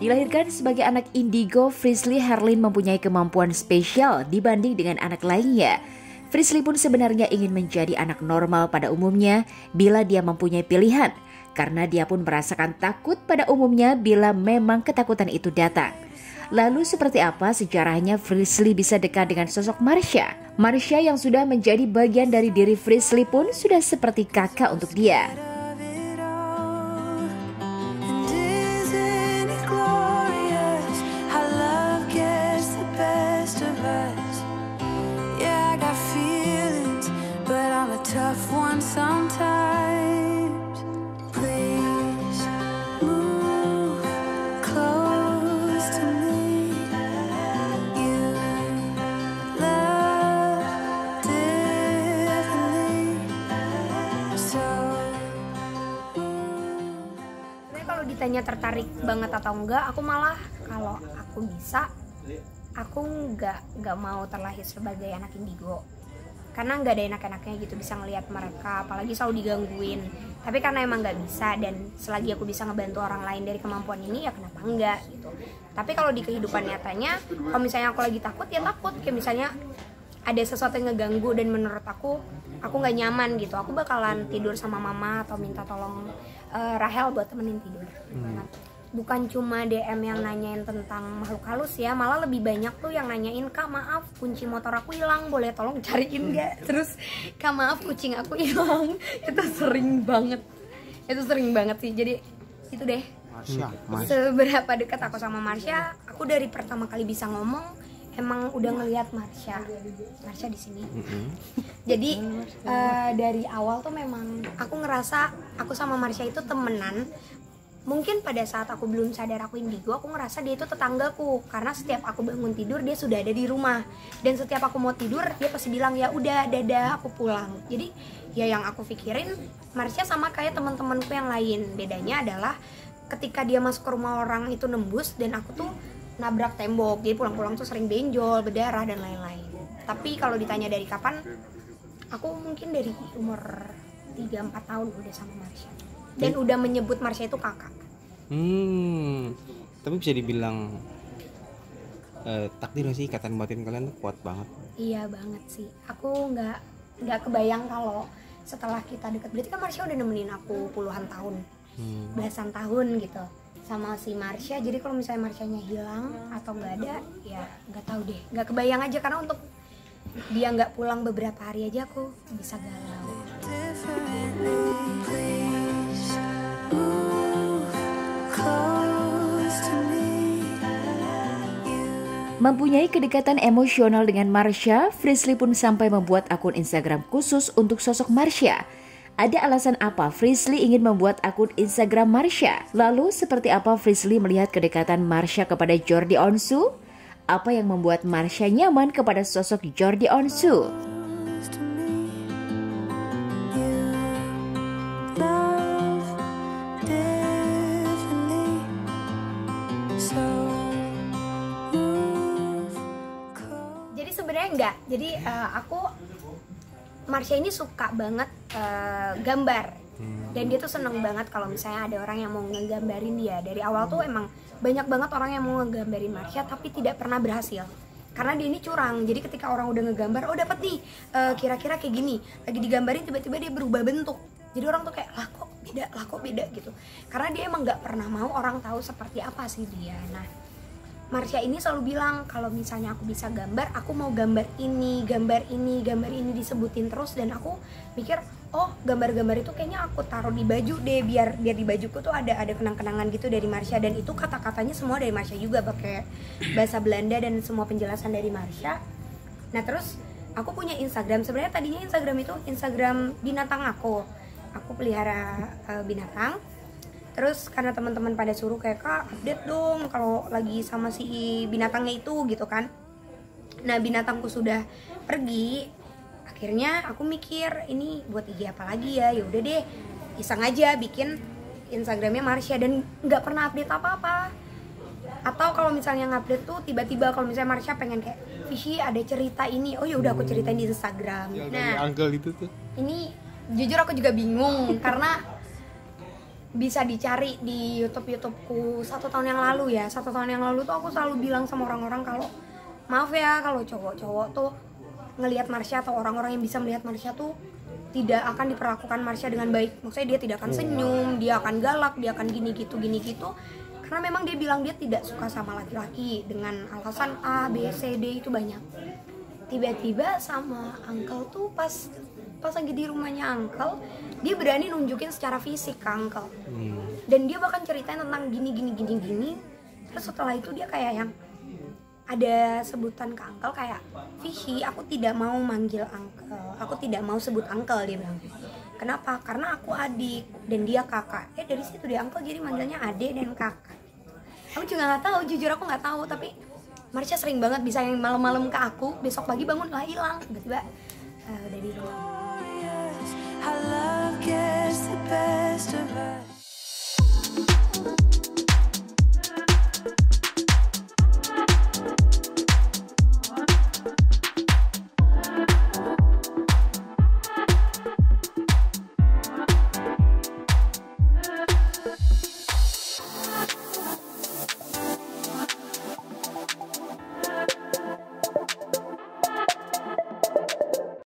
Dilahirkan sebagai anak indigo, Frisly Herlin mempunyai kemampuan spesial dibanding dengan anak lainnya. Frisly pun sebenarnya ingin menjadi anak normal pada umumnya bila dia mempunyai pilihan, karena dia pun merasakan takut pada umumnya bila memang ketakutan itu datang. Lalu seperti apa sejarahnya Frisly bisa dekat dengan sosok Marsha? Marsha yang sudah menjadi bagian dari diri Frisly pun sudah seperti kakak untuk dia. Tough one sometimes. Please move close to me. You love differently. So sebenarnya kalau ditanya tertarik banget atau enggak, aku malah kalau aku bisa, aku nggak mau terlahir sebagai anak indigo. Karena nggak ada enak-enaknya gitu bisa ngelihat mereka, apalagi selalu digangguin. Tapi karena emang nggak bisa, dan selagi aku bisa ngebantu orang lain dari kemampuan ini, ya kenapa enggak gitu. Tapi kalau di kehidupan nyatanya, kalau misalnya aku lagi takut, ya takut. Kayak misalnya ada sesuatu yang ngeganggu dan menurut aku nggak nyaman gitu, aku bakalan tidur sama mama atau minta tolong Rahel buat temenin tidur. Bukan cuma DM yang nanyain tentang makhluk halus ya, malah lebih banyak tuh yang nanyain, "Kak, maaf kunci motor aku hilang, boleh tolong cariin nggak?" Terus, "Kak, maaf kucing aku hilang." Itu sering banget sih. Jadi itu deh. Seberapa dekat aku sama Marsha, aku dari pertama kali bisa ngomong emang udah ngelihat Marsha di sini. Jadi dari awal tuh memang aku ngerasa aku sama Marsha itu temenan. Mungkin pada saat aku belum sadar aku indigo, aku ngerasa dia itu tetanggaku, karena setiap aku bangun tidur dia sudah ada di rumah, dan setiap aku mau tidur dia pasti bilang, "Ya udah, dadah, aku pulang." Jadi ya yang aku pikirin Marsha sama kayak teman-temanku yang lain. Bedanya adalah ketika dia masuk ke rumah orang itu nembus, dan aku tuh nabrak tembok, jadi pulang-pulang tuh sering benjol, berdarah dan lain-lain. Tapi kalau ditanya dari kapan, aku mungkin dari umur 3-4 tahun udah sama Marsha. Dan udah menyebut Marsha itu kakak. Tapi bisa dibilang takdir gak sih, ikatan batin kalian tuh kuat banget? Iya banget sih. Aku nggak kebayang kalau setelah kita deket. Berarti kan Marsha udah nemenin aku puluhan tahun, belasan tahun gitu sama si Marsha. Jadi kalau misalnya Marshanya hilang atau nggak ada, ya nggak tahu deh. Nggak kebayang aja, karena untuk dia nggak pulang beberapa hari aja aku bisa galau. Mempunyai kedekatan emosional dengan Marsha, Frisly pun sampai membuat akun Instagram khusus untuk sosok Marsha. Ada alasan apa Frisly ingin membuat akun Instagram Marsha? Lalu seperti apa Frisly melihat kedekatan Marsha kepada Jordi Onsu? Apa yang membuat Marsha nyaman kepada sosok Jordi Onsu? Enggak, jadi aku Marsha ini suka banget gambar, dan dia tuh seneng banget kalau misalnya ada orang yang mau ngegambarin dia. Dari awal tuh emang banyak banget orang yang mau ngegambarin Marsha tapi tidak pernah berhasil, karena dia ini curang. Jadi ketika orang udah ngegambar, oh dapat nih kira-kira kayak gini, lagi digambarin tiba-tiba dia berubah bentuk. Jadi orang tuh kayak, lah kok beda gitu, karena dia emang nggak pernah mau orang tahu seperti apa sih dia. Nah, Marsha ini selalu bilang kalau misalnya aku bisa gambar, aku mau gambar ini disebutin terus. Dan aku mikir, oh gambar-gambar itu kayaknya aku taruh di baju deh, biar di bajuku tuh ada kenang-kenangan gitu dari Marsha. Dan itu kata-katanya semua dari Marsha juga, pakai bahasa Belanda dan semua penjelasan dari Marsha. Nah terus aku punya Instagram. Sebenarnya tadinya Instagram itu Instagram binatang aku pelihara binatang. Terus karena teman-teman pada suruh kayak, "Kak, update dong kalau lagi sama si binatangnya itu," gitu kan. Nah, binatangku sudah pergi. Akhirnya aku mikir, ini buat IG apa lagi ya? Ya udah deh, iseng aja bikin Instagramnya Marsha, dan nggak pernah update apa-apa. Atau kalau misalnya ngupdate tuh tiba-tiba kalau misalnya Marsha pengen kayak, "Fishy ada cerita ini," oh ya udah aku ceritain di Instagram. Nah, Uncle itu tuh. ini jujur aku juga bingung karena bisa dicari di YouTubeku 1 tahun yang lalu ya. 1 tahun yang lalu tuh aku selalu bilang sama orang-orang kalau maaf ya, kalau cowok-cowok tuh ngelihat Marsha atau orang-orang yang bisa melihat Marsha tuh tidak akan diperlakukan Marsha dengan baik. Maksudnya dia tidak akan senyum, dia akan galak, dia akan gini gitu. Karena memang dia bilang dia tidak suka sama laki-laki dengan alasan A, B, C, D itu banyak. Tiba-tiba sama Uncle tuh pas lagi di rumahnya Uncle, dia berani nunjukin secara fisik ke Uncle. Dan dia bahkan ceritain tentang gini. Terus setelah itu dia kayak yang ada sebutan ke Uncle kayak, Vicky, aku tidak mau manggil Uncle, aku tidak mau sebut Uncle, dia bilang. Kenapa? Karena aku adik dan dia kakak. Dari situ dia Uncle jadi manggilnya adik dan kakak. Aku juga nggak tahu, jujur aku nggak tahu, tapi Marsha sering banget bisa yang malam-malam ke aku, besok pagi bangun lah hilang, tiba-tiba udah di rumah. How love gets the best of us.